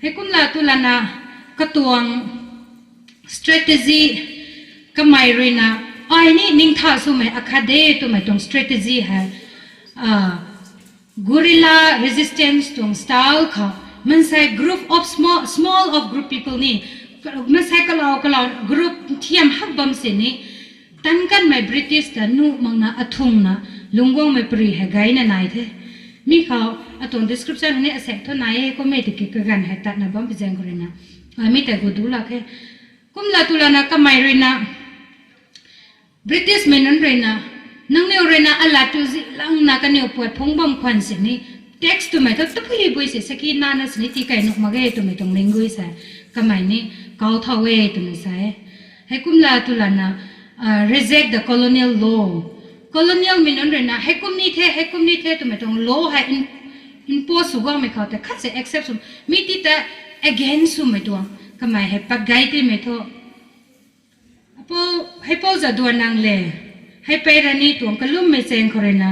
ให้กุมลาตุลานะกระตวง strategy ก็ไม่รู้นะไอ้นี่นิ่งท่าสุดไหมอะคาเดตัวไหมตรง strategy ฮะguerrilla resistance ตรง style เขามันใช้ group of small of group people นี่มันใช้ก็เราgroup เทียมฮับบอมสินี่ตั้งกันไม่ British แต่นู่มังนะอัทุงนะลุงวงไม่ปรีให้ไกด์นะนายเถอะมีเขาตรง description นี่เสกเท่าไหนก็ไม่ติดกันให้ตัดนะบ้างไปแจ้งกันเลยนะไม่แต่กูดูละแค่กุมลาตุลานะก็ไม่รู้นะ British ไม่นั่นเลยนะนั่งเนี่ยเลยนะอัลลาตุซิลังนักเนี่ยปวดพงบอมควันสินี่ text ตัวไม่ต้องตะพุยบุยสิสักทีนานะสินี่ที่ไก่นกมาเกยตัวไม่ต้องเลี้ยงกุยใส่ก็ไม่นี่เขาเท่าเวตัวไม่ใส่ให้กุมลาตุลานะ reject the colonial law colonial ไม่นั่นเลยนะให้กุมนี่เท่ตัวไม่ต้อง law ให้ impose สุกว่าไม่เขาแต่คัดเสีย accept สุมีที่แต่ against สุไม่ตัวก็ไม่ให้ปักไก่ที่ไม่ทั่วให้พ่อจะดูนางเล่ให้ไปรันนี่ตัวก็ลุ่มไม่เซงเขาเลยนะ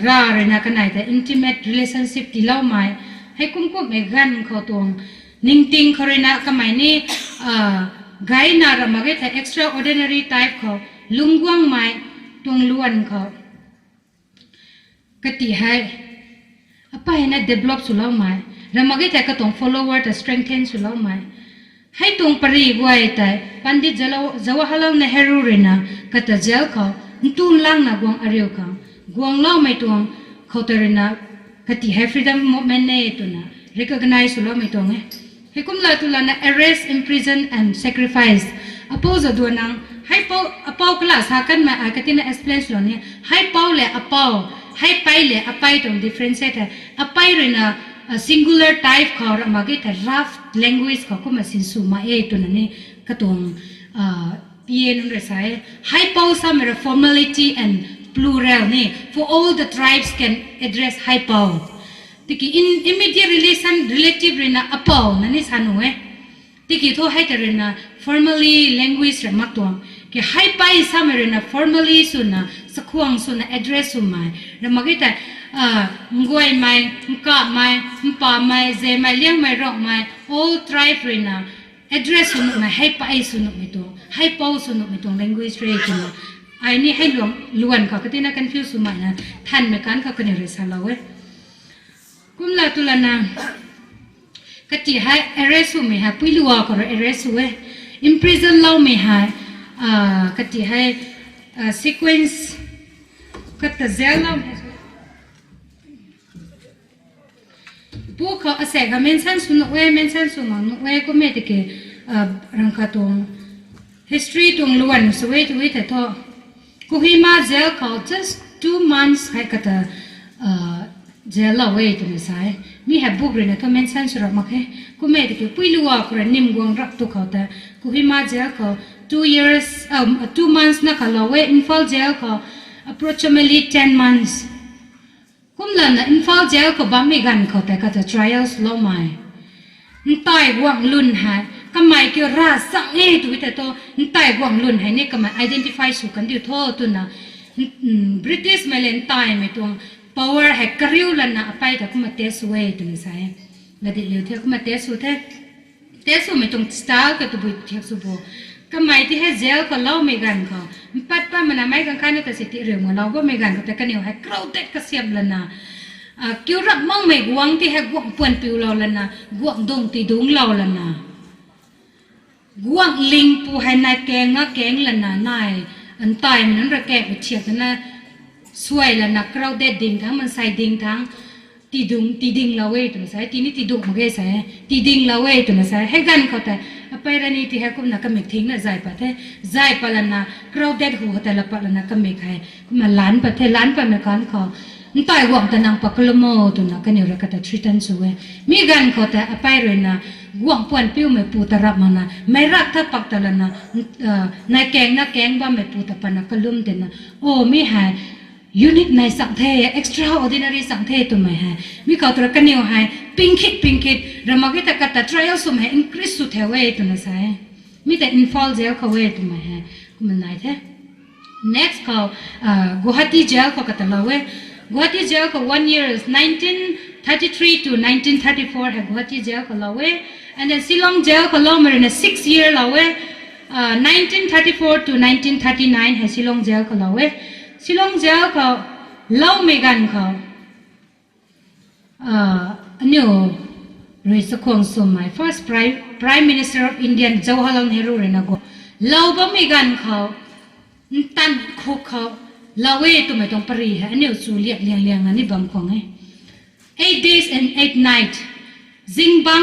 ร่าเลยนะกันไหนแต่ intimate relationship ที่เล่ามาให้กุ้มไม่กันเขาตัวนิ่งติงเขาเลยนะก็ไม่นี่ไกด์น่ารักมากแต่ extraordinary type เขาลุงกวางไม่ตัวล้วนเขาก็ตีให้ไปนะ develop สุดแล้วมาเรามาแต่ก็ต้อง follower แต่ strengthen สุดแล้วมาให้ตรงปริบวยแต่ปันดิตจาวฮัลโลเนเฮรูเรนะก็จะเจลเขาตุนล่างนะกวางอาริโอเขากวางเล่าไม่ตรงเขาเตอร์นะก็ที่ให้ freedom movement เนี่ยตัวนะ recognize สุดแล้วไม่ตรงให้กุมลาตุลานะ arrest imprison and sacrifice oppose ตัวนั้นให้เป้ากล้าสักกันมาก็ที่น่า explain สุดเนี่ยให้เป้าเลยเป้าให้ไปเลยไปตรง difference แต่ไปเรนะsingular type เขาเรามาเกิด rough language เขาก็มาสินสูมาตัวนั้นนี่ก็ตรงเย็นนั่นเลยใช่ให้เป้าซ้ำ formality and plural นี่ for all the tribes can address ให้เป้าที่กี่ immediate relation relative เรนะเป้านั่นนี่สนุกที่กี่ทั่วให้แต่เรนะ formally language เรมักตัวกี่ให้ไปซ้ำเรนะ formally สุดนะสักควงสุดนะ address สุดมาเรามาเกิดงวยไม่กะไม่ป่าไม่เจไม่เลี้ยงไม่รอกไม่ all tribe เลยนะ address สุนไม่ให้ไปสุนไม่ตัวให้เป้าสุนไม่ตัว language เลยตัวไอ้นี่ให้ล้วนเขาก็ที่น่า confuse สุดนะท่านไม่กันเขาก็เนี่ยเรื่องเราเว้ยกุมลาตุลานะก็ที่ให้ arrest สุไม่ให้ปุยลัวก็ arrest สุเว้ย imprison เราไม่ให้ก็ที่ให้ sequence ก็จะเจลเราพวกเขาอาศัยกับเมนชันสุนัขเว้เมนชันสุนัขนุเว้ก็ไม่ได้เกี่ยรังคาตรง history ตรงล้วนสวยตัวแต่ทอกูฮิมาเจลเขา just 2 months ให้กับเจลเราเว้ตัวนี้ใช่มีให้บุกเลยนะก็เมนชันสุนัขมาแค่กูไม่ได้เกี่ยปุยลัวก็เลยนิ่มกวางรักตัวเขาแต่กูฮิมาเจลเขา 2 months นะเขาเราเว้อินฟอลเจลเขา approximately 10 monthsกุมลันนะอินฟอลเจลก็บ้าไม่กันเขาแต่ก็จะ trials เล่าไม่ตายหวังลุ่นหายก็ไม่เกี่ยวราสังตัวแต่ตัวตายหวังลุ่นหายนี่ก็มา identify สุกันอยู่ทั่วตัวนะ British ไม่เล่นตายไม่ตัว power ให้กริ้วลันนะไปแต่ก็มาเทสเวตัวนี้ใช่แล้วเดี๋ยวเที่ยวก็มาเทสไม่ตรง style ก็ตัวบุตรเที่ยวสุโบก็ไม่ที่ให้เจลก็เล่าไม่กันเขาปัดป้ามันไม่กันข้านี่แต่สิทธิเรื่องของเราก็ไม่กันแต่กันเนี่ยให้คราวเด็กก็เสียบแล้วนะเกี่ยวรับมั่งไม่กวางที่ให้กวางปวนปิวเราแล้วนะกวางดงตีดงเราแล้วนะกวางลิงปูให้นายแกงแล้วนะนายอันตายมันนั้นระแกะไปเฉียดนะสวยแล้วนะคราวเด็ดดิ่งทั้งมันใส่ดิ่งทั้งตีดิ่งเราเว้ยตัวนั้นใส่ตีนี่ตีดุมันก็ใส่ตีดิ่งเราเว้ยตัวนั้นใส่ให้กันเขาแต่ไปรันนี่ที่ให้คุณนักมิกทิ้งนะใจปะเทใจปะละนะคราวเด็ดหัวแต่ละปะละนะก็ไม่ใครมันล้านปะเทล้านปะไม่กันเขาตายหวังแต่นางปักละโมตัวนักกันอยู่ระกัดทรีตันสวยมีกันเขาแต่ไปเลยนะหวังปวนปิ้วไม่ปูตะรับมานะไม่รักถ้าปักแต่ละนะนายแกงบ้าไม่ปูตะปนักก็ลุ่มเด่นนะโอ้ไม่หายunique ในสังเท extraordinary สังเทตัวไม่หายมีเขาตัวกันอยู่หายพิงคิดเรามาคิดแต่กัดแต่ trial สุ่มให้ increase สุดเทเวตัวนั้นใช่มีแต่ infall เจลเขาเวตัวไม่หายมันไหนเท่ next เขากุฮัตตีเจลเขากัดแต่เราเวกุฮัตตีเจลเขา1 year 1933 to 1934 hai Guwahati jail ka lawe, and then Shillong jail ka law marina 6 year lawe, 1934 to 1939 hai Shillong jail ka lawe. Shillong jail ka law megan ka anyo Risakong Sumai, first Prime Minister of India Jawaharlal Nehru renago law ba megan ka tan khu ka lawe tu mai tong pari ha anyo su liak liang ani bang khong 8 days and 8 nights Zingbang